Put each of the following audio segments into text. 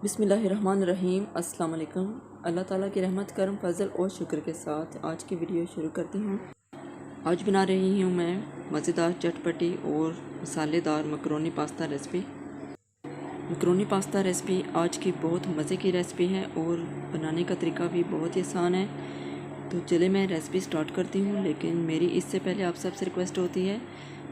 बिस्मिल्लाहिर्रहमानिर्रहीम। अस्सलाम वालेकुम। अल्लाह ताला की रहमत करम फजल और शुक्र के साथ आज की वीडियो शुरू करती हूँ। आज बना रही हूँ मैं मज़ेदार चटपटी और मसालेदार macaroni pasta recipe. Macaroni pasta recipe आज की बहुत मज़े की रेसिपी है और बनाने का तरीका भी बहुत ही आसान है। तो चले मैं रेसिपी स्टार्ट करती हूँ, लेकिन मेरी इससे पहले आप सबसे रिक्वेस्ट होती है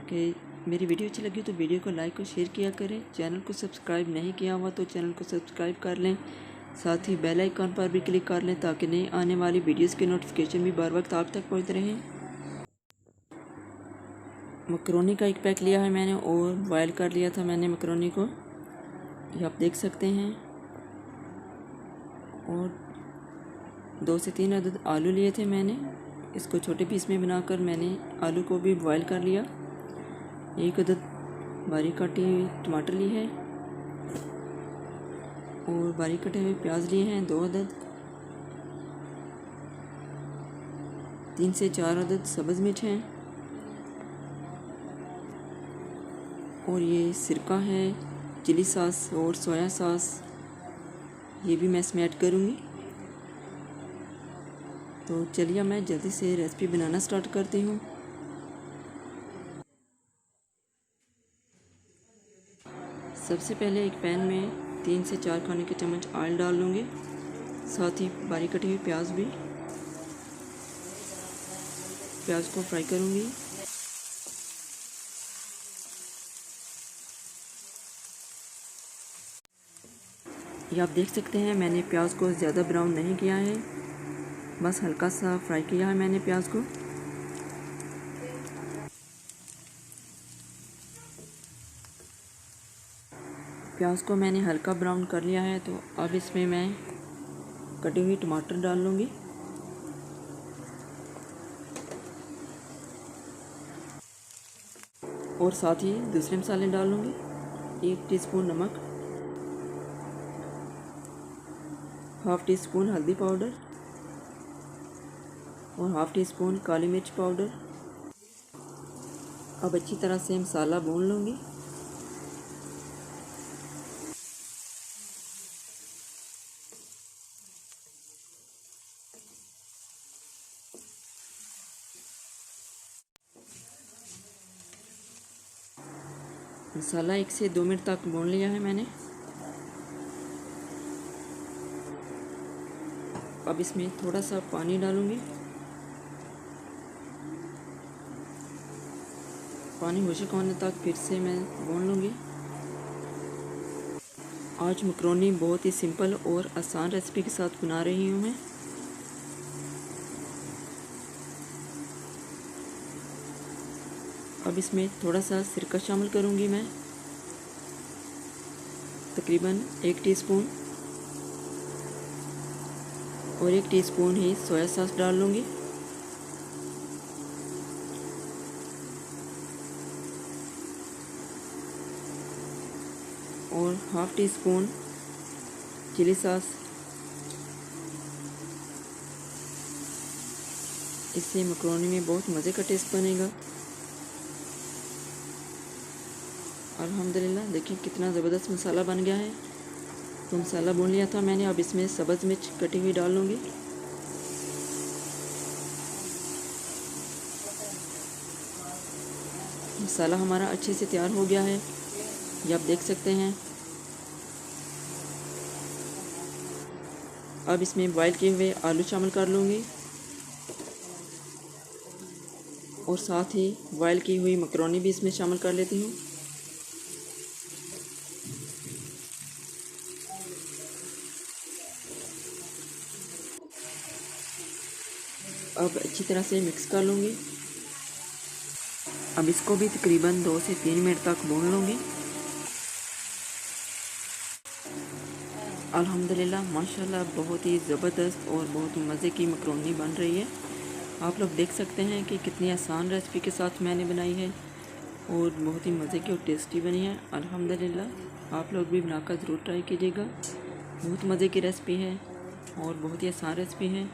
कि मेरी वीडियो अच्छी लगी तो वीडियो को लाइक और शेयर किया करें। चैनल को सब्सक्राइब नहीं किया हुआ तो चैनल को सब्सक्राइब कर लें, साथ ही बेल आइकन पर भी क्लिक कर लें ताकि नई आने वाली वीडियोस के नोटिफिकेशन भी बर वक्त आप तक पहुंचते रहें। मकरोनी का एक पैक लिया है मैंने और बॉयल कर लिया था मैंने मकरोनी को, ये आप देख सकते हैं। और 2 से 3 अदद आलू लिए थे मैंने, इसको छोटे पीस में बनाकर मैंने आलू को भी बॉयल कर लिया। 1 अदद बारीक काटी हुई टमाटर ली है और बारीक कटे हुए प्याज लिए हैं 2 अदद। 3 से 4 अदद सब्ज़ मिर्च हैं और ये सिरका है, चिली सॉस और सोया सॉस, ये भी मैं इसमें ऐड करूँगी। तो चलिए मैं जल्दी से रेसिपी बनाना स्टार्ट करती हूँ। सबसे पहले एक पैन में 3 से 4 खाने के चम्मच ऑयल डाल लूँगी, साथ ही बारीक कटी हुई प्याज को फ्राई करूँगी। ये आप देख सकते हैं मैंने प्याज को ज़्यादा ब्राउन नहीं किया है, बस हल्का सा फ्राई किया है मैंने प्याज को। प्याज को मैंने हल्का ब्राउन कर लिया है, तो अब इसमें मैं कटी हुई टमाटर डाल लूँगी और साथ ही दूसरे मसाले डाल लूँगी। 1 टीस्पून नमक, हाफ़ टी स्पून हल्दी पाउडर और हाफ़ टी स्पून काली मिर्च पाउडर। अब अच्छी तरह से मसाला भून लूँगी। मसाला 1 से 2 मिनट तक भून लिया है मैंने। अब इसमें थोड़ा सा पानी डालूँगी। पानी खुश्क होने तक फिर से मैं भून लूँगी। आज मकरोनी बहुत ही सिंपल और आसान रेसिपी के साथ बना रही हूँ मैं। अब इसमें थोड़ा सा सिरका शामिल करूँगी मैं, तकरीबन 1 टीस्पून, और 1 टीस्पून ही सोया सॉस डाल लूँगी। और half teaspoon chilli sauce. इससे मकरोनी में बहुत मज़े का टेस्ट बनेगा। अल्हम्दुलिल्लाह देखिए कितना ज़बरदस्त मसाला बन गया है। तो मसाला भून लिया था मैंने, अब इसमें सब्ज़ मिर्च कटी हुई डाल लूँगी। मसाला हमारा अच्छे से तैयार हो गया है, ये आप देख सकते हैं। अब इसमें बॉयल किए हुए आलू शामिल कर लूँगी और साथ ही बॉयल की हुई मकरोनी भी इसमें शामिल कर लेती हूँ। अब अच्छी तरह से मिक्स कर लूँगी। अब इसको भी तकरीबन 2 से 3 मिनट तक भून लूँगी। अल्हम्दुलिल्लाह माशाल्लाह बहुत ही ज़बरदस्त और बहुत मज़े की मकरोनी बन रही है। आप लोग देख सकते हैं कि कितनी आसान रेसिपी के साथ मैंने बनाई है और बहुत ही मज़े की और टेस्टी बनी है। अल्हम्दुलिल्लाह आप लोग भी बनाकर ज़रूर ट्राई कीजिएगा। बहुत मज़े की रेसिपी है और बहुत ही आसान रेसिपी है।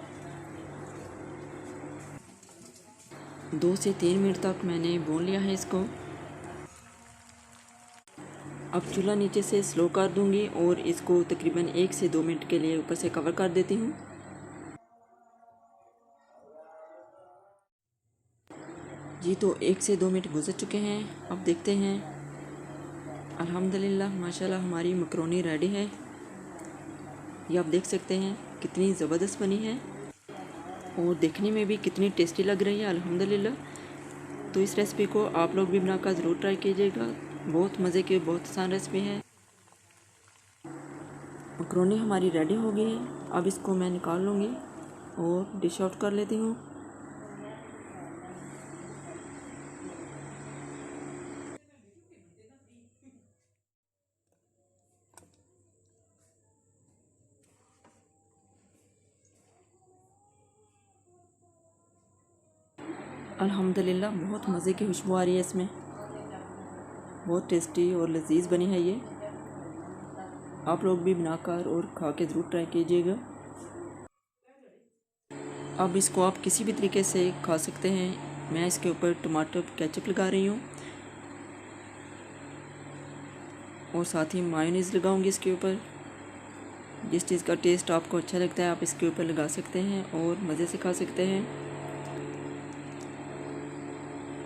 2 से 3 मिनट तक मैंने भून लिया है इसको। अब चूल्हा नीचे से स्लो कर दूंगी और इसको तकरीबन 1 से 2 मिनट के लिए ऊपर से कवर कर देती हूँ। जी तो 1 से 2 मिनट गुजर चुके हैं। अब देखते हैं। अल्हम्दुलिल्लाह माशाल्लाह हमारी मकरोनी रेडी है। ये आप देख सकते हैं कितनी ज़बरदस्त बनी है और देखने में भी कितनी टेस्टी लग रही है अल्हम्दुलिल्लाह। तो इस रेसिपी को आप लोग भी बनाकर ज़रूर ट्राई कीजिएगा। बहुत मज़े की बहुत आसान रेसिपी है। मकरोनी हमारी रेडी हो गई है। अब इसको मैं निकाल लूँगी और डिश आउट कर लेती हूँ। अल्हम्दुलिल्लाह बहुत मज़े की खुशबू आ रही है इसमें। बहुत टेस्टी और लजीज बनी है ये। आप लोग भी बनाकर और खा के ज़रूर ट्राई कीजिएगा। अब इसको आप किसी भी तरीके से खा सकते हैं। मैं इसके ऊपर टमाटर केचप लगा रही हूँ और साथ ही मायोनीज़ लगाऊंगी इसके ऊपर। जिस चीज़ का टेस्ट आपको अच्छा लगता है आप इसके ऊपर लगा सकते हैं और मज़े से खा सकते हैं।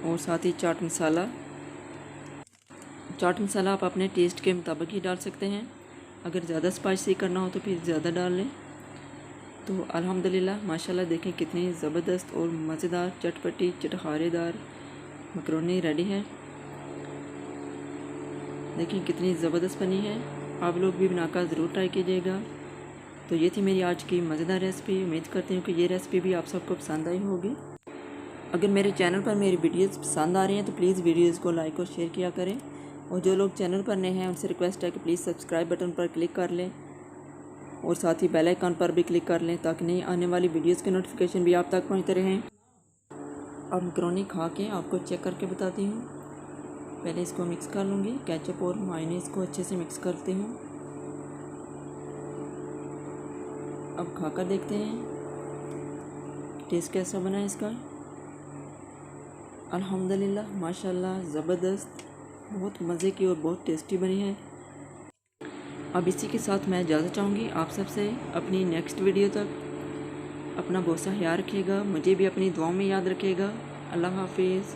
और साथ ही चाट मसाला आप अपने टेस्ट के मुताबिक ही डाल सकते हैं। अगर ज़्यादा स्पाइसी करना हो तो फिर ज़्यादा डाल लें। तो अल्हम्दुलिल्लाह माशाल्लाह देखें कितनी ज़बरदस्त और मज़ेदार चटपटी चटखारेदार मकरोनी रेडी है। देखें कितनी ज़बरदस्त बनी है। आप लोग भी बनाकर ज़रूर ट्राई कीजिएगा। तो ये थी मेरी आज की मज़ेदार रेसिपी। उम्मीद करती हूँ कि ये रेसिपी भी आप सबको पसंद आई होगी। अगर मेरे चैनल पर मेरी वीडियोज़ पसंद आ रही हैं तो प्लीज़ वीडियोज़ को लाइक और शेयर किया करें। और जो लोग चैनल पर नए हैं उनसे रिक्वेस्ट है कि प्लीज़ सब्सक्राइब बटन पर क्लिक कर लें और साथ ही बेल आइकन पर भी क्लिक कर लें ताकि नई आने वाली वीडियोज़ के नोटिफिकेशन भी आप तक पहुँचते रहें। अब मकरोनी खा के आपको चेक करके बताती हूँ। पहले इसको मिक्स कर लूँगी। केचप और मायोनीज़ को अच्छे से मिक्स करती हूँ। अब खाकर देखते हैं टेस्ट कैसा बना है इसका। अल्हम्दुलिल्लाह माशाल्लाह ज़बरदस्त बहुत मज़े की और बहुत टेस्टी बनी है। अब इसी के साथ मैं इजाज़त चाहूँगी आप सबसे। अपनी नेक्स्ट वीडियो तक अपना बहुत सा ख्याल रखिएगा। मुझे भी अपनी दुआओं में याद रखिएगा। अल्लाह हाफिज़।